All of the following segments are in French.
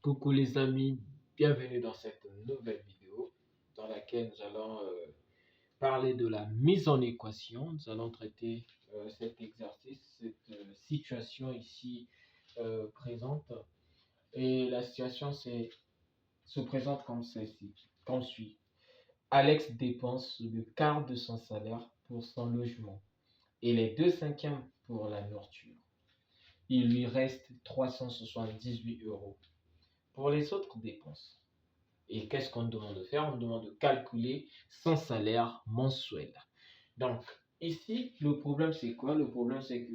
Coucou les amis, bienvenue dans cette nouvelle vidéo dans laquelle nous allons parler de la mise en équation. Nous allons traiter cet exercice, cette situation ici présente. Et la situation se présente comme celle-ci, comme suit. Alex dépense le quart de son salaire pour son logement et les 2/5 pour la nourriture. Il lui reste 378 euros pour les autres dépenses. Et qu'est-ce qu'on demande de faire? On demande de calculer son salaire mensuel. Donc, ici, le problème, c'est quoi? Le problème, c'est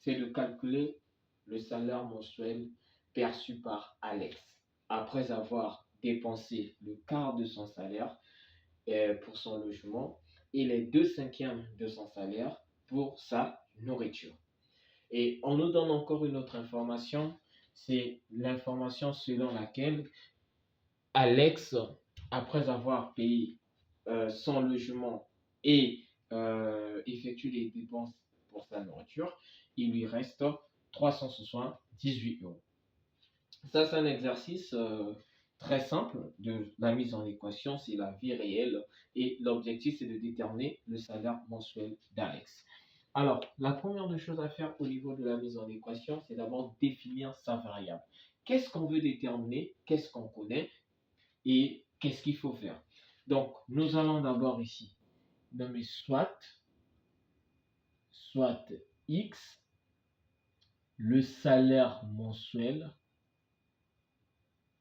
de calculer le salaire mensuel perçu par Alex après avoir dépensé le quart de son salaire pour son logement et les 2/5 de son salaire pour sa nourriture. Et on nous donne encore une autre information, c'est l'information selon laquelle Alex, après avoir payé son logement et effectué les dépenses pour sa nourriture, il lui reste 378 euros. Ça, c'est un exercice très simple de la mise en équation, c'est la vie réelle et l'objectif, c'est de déterminer le salaire mensuel d'Alex. Alors, la première des choses à faire au niveau de la mise en équation, c'est d'abord définir sa variable. Qu'est-ce qu'on veut déterminer? Qu'est-ce qu'on connaît? Et qu'est-ce qu'il faut faire? Donc, nous allons d'abord ici nommer soit X, le salaire mensuel,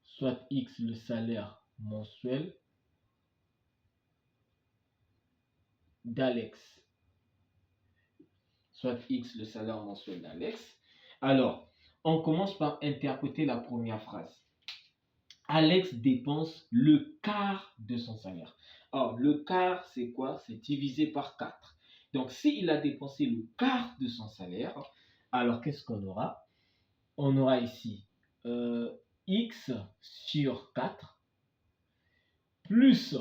soit X, le salaire mensuel d'Alex. Soit X, le salaire mensuel d'Alex. Alors, on commence par interpréter la première phrase. Alex dépense le quart de son salaire. Alors, le quart, c'est quoi? C'est divisé par 4. Donc, s'il a dépensé le quart de son salaire, alors qu'est-ce qu'on aura? On aura ici X sur 4, plus,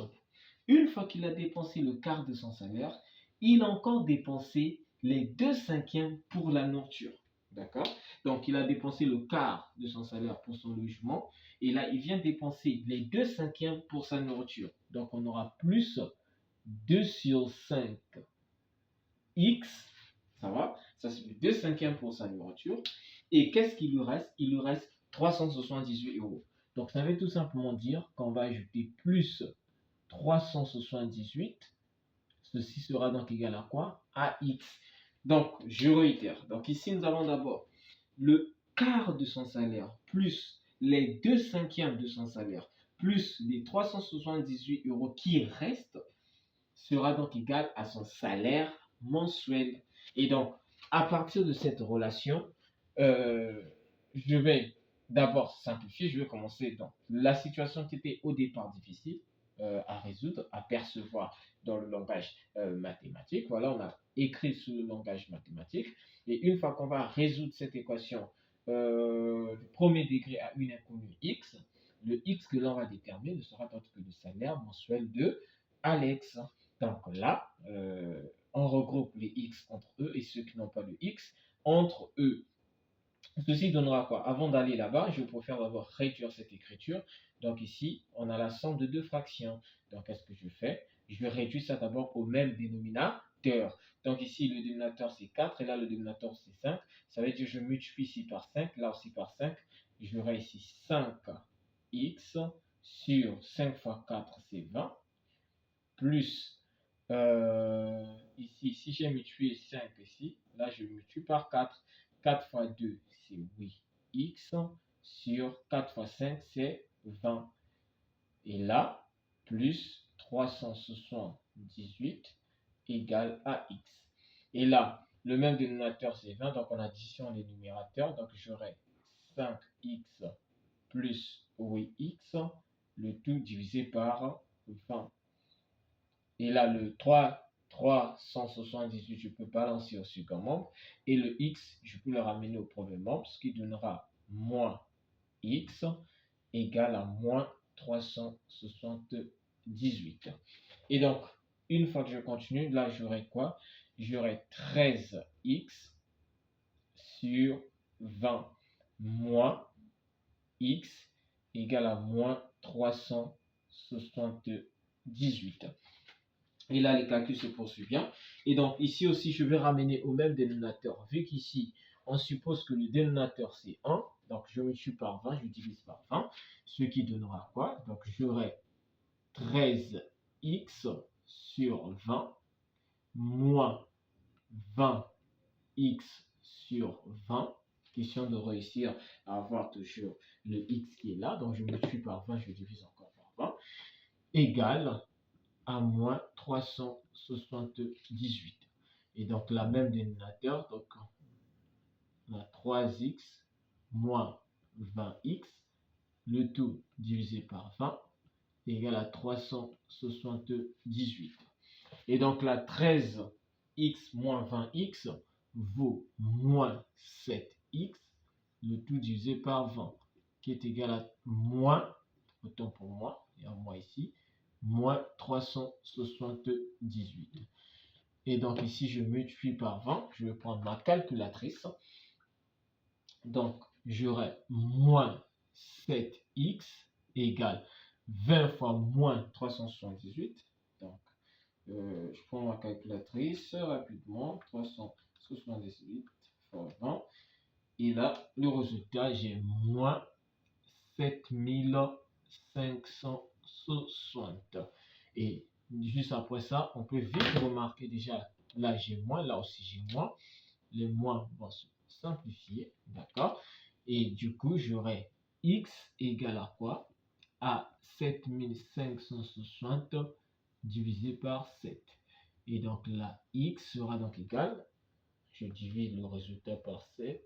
une fois qu'il a dépensé le quart de son salaire, il a encore dépensé les 2/5 pour la nourriture. D'accord? Donc, il a dépensé le quart de son salaire pour son logement. Et là, il vient dépenser les 2/5 pour sa nourriture. Donc, on aura plus 2 sur 5 X. Ça va? Ça, c'est 2/5 pour sa nourriture. Et qu'est-ce qu'il lui reste? Il lui reste 378 euros. Donc, ça veut tout simplement dire qu'on va ajouter plus 378. Ceci sera donc égal à quoi? À X. Donc, je réitère. Donc, ici, nous avons d'abord le quart de son salaire plus les 2/5 de son salaire plus les 378 euros qui restent sera donc égal à son salaire mensuel. Et donc, à partir de cette relation, je vais d'abord simplifier. Je vais commencer dans la situation qui était au départ difficile à résoudre, à percevoir dans le langage mathématique. Voilà, on a écrit sous le langage mathématique. Et une fois qu'on va résoudre cette équation du premier degré à une inconnue x, le x que l'on va déterminer ne sera autre que le salaire mensuel de Alex. Donc là, on regroupe les x entre eux et ceux qui n'ont pas de x entre eux. Ceci donnera quoi? Avant d'aller là-bas, je préfère d'abord réduire cette écriture. Donc ici, on a la somme de deux fractions. Donc qu'est-ce que je fais? Je vais réduire ça d'abord au même dénominateur. Donc ici, le dénominateur c'est 4 et là, le dénominateur c'est 5. Ça veut dire que je multiplie ici par 5, là aussi par 5. J'aurai ici 5x sur 5 fois 4, c'est 20. Plus, ici, si j'ai multiplié 5 ici, là je multiplie par 4. 4 fois 2, c'est 8x sur 4 fois 5, c'est 20. Et là, plus 378 égale à x. Et là, le même dénominateur, c'est 20, donc on additionne les numérateurs. Donc j'aurai 5x plus 8x, le tout divisé par 20. Et là, le 378, je peux balancer au second membre. Et le x, je peux le ramener au premier membre, ce qui donnera moins x égale à moins 378. Et donc, une fois que je continue, là, j'aurai quoi? J'aurai 13x sur 20 moins x égale à moins 378. Et là, les calculs se poursuivent bien. Et donc, ici aussi, je vais ramener au même dénominateur. Vu qu'ici, on suppose que le dénominateur, c'est 1. Donc, je multiplie par 20, je divise par 20. Ce qui donnera quoi? Donc, j'aurai 13x sur 20 moins 20x sur 20. Question de réussir à avoir toujours le x qui est là. Donc, je multiplie par 20, je divise encore par 20. Égale à moins 378. Et donc, la même dénominateur, donc on a 3x moins 20x, le tout divisé par 20, égale à 378. Et donc, la 13x moins 20x vaut moins 7x, le tout divisé par 20, qui est égal à moins, autant pour moi, il y a un moins ici, moins 378. Et donc ici, je multiplie par 20. Je vais prendre ma calculatrice. Donc, j'aurai moins 7x égale 20 fois moins 378. Donc, je prends ma calculatrice rapidement. 378 fois 20. Et là, le résultat, j'ai moins 7560. Et juste après ça, on peut vite remarquer déjà, là j'ai moins, là aussi j'ai moins. Les moins vont se simplifier, d'accord? Et du coup, j'aurai x égale à quoi? À 7560 divisé par 7. Et donc là, x sera donc égal, je divise le résultat par 7,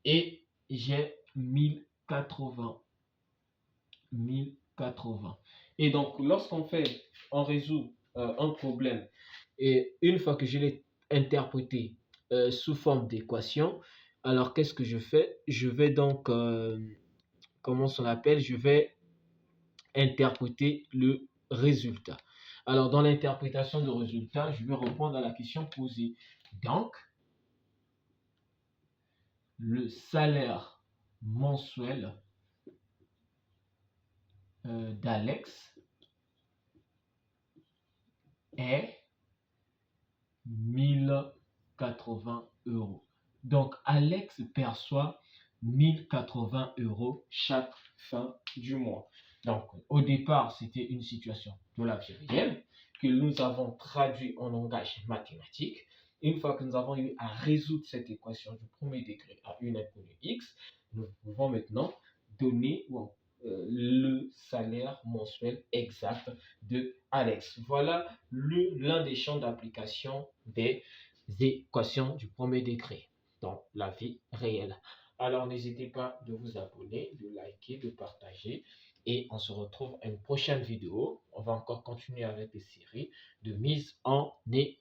et j'ai 1080. Et donc, lorsqu'on résout un problème, et une fois que je l'ai interprété sous forme d'équation, alors qu'est-ce que je fais? Je vais donc, comment on appelle? Je vais interpréter le résultat. Alors, dans l'interprétation de résultat, je vais répondre à la question posée. Donc, le salaire mensuel d'Alex est 1080 euros. Donc, Alex perçoit 1080 euros chaque fin du mois. Donc, au départ, c'était une situation de la vie réelle que nous avons traduit en langage mathématique. Une fois que nous avons eu à résoudre cette équation du premier degré à une inconnue x, nous pouvons maintenant donner le salaire mensuel exact de Alex. Voilà l'un des champs d'application des équations du premier degré dans la vie réelle. Alors n'hésitez pas de vous abonner, de liker, de partager et on se retrouve à une prochaine vidéo. On va encore continuer avec des séries de mise en équation.